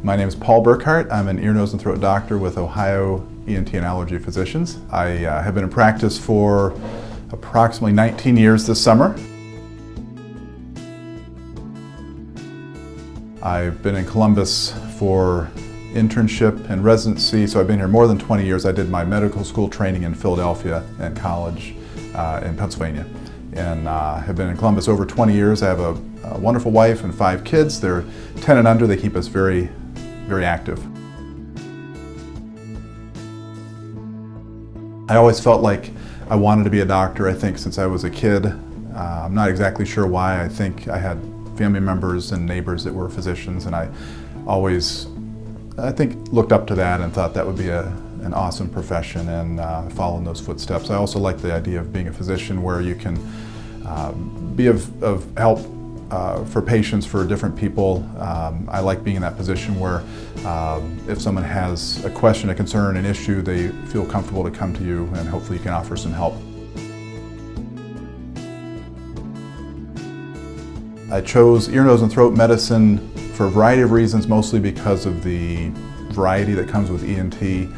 My name is Paul Burkhart. I'm an ear, nose, and throat doctor with Ohio ENT and Allergy Physicians. I have been in practice for approximately 19 years this summer. I've been in Columbus for internship and residency, so I've been here more than 20 years. I did my medical school training in Philadelphia and college in Pennsylvania, and have been in Columbus over 20 years. I have a wonderful wife and 5 kids. They're 10 and under. They keep us very active. I always felt like I wanted to be a doctor, I think, since I was a kid. I'm not exactly sure why. I think I had family members and neighbors that were physicians, and I always, I think, looked up to that and thought that would be an awesome profession, and follow in those footsteps. I also like the idea of being a physician where you can be of help for patients, for different people. I like being in that position where if someone has a question, a concern, an issue, they feel comfortable to come to you, and hopefully you can offer some help. I chose ear, nose, and throat medicine for a variety of reasons, mostly because of the variety that comes with ENT.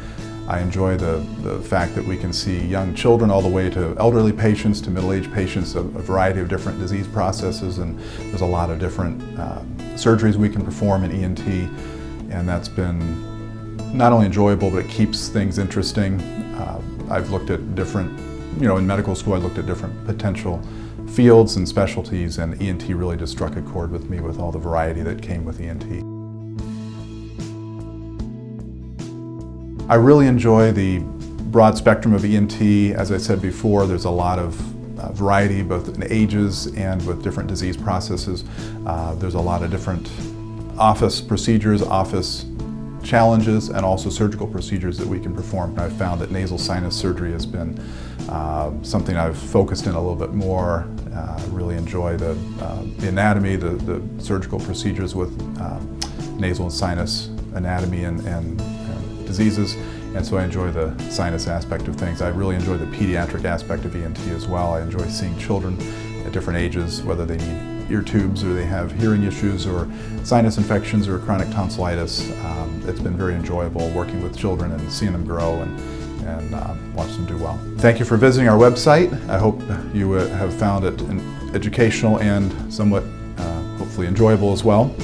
I enjoy the fact that we can see young children all the way to elderly patients, to middle-aged patients, a variety of different disease processes, and there's a lot of different surgeries we can perform in ENT, and that's been not only enjoyable, but it keeps things interesting. I've looked at different, in medical school I looked at different potential fields and specialties, and ENT really just struck a chord with me with all the variety that came with ENT. I really enjoy the broad spectrum of ENT. As I said before, there's a lot of variety, both in ages and with different disease processes. There's a lot of different office procedures, office challenges, and also surgical procedures that we can perform. I've found that nasal sinus surgery has been something I've focused in a little bit more. I really enjoy the anatomy, the surgical procedures with nasal and sinus anatomy and diseases, and so I enjoy the sinus aspect of things. I really enjoy the pediatric aspect of ENT as well. I enjoy seeing children at different ages, whether they need ear tubes or they have hearing issues or sinus infections or chronic tonsillitis. It's been very enjoyable working with children and seeing them grow and watch them do well. Thank you for visiting our website. I hope you have found it educational and somewhat hopefully enjoyable as well.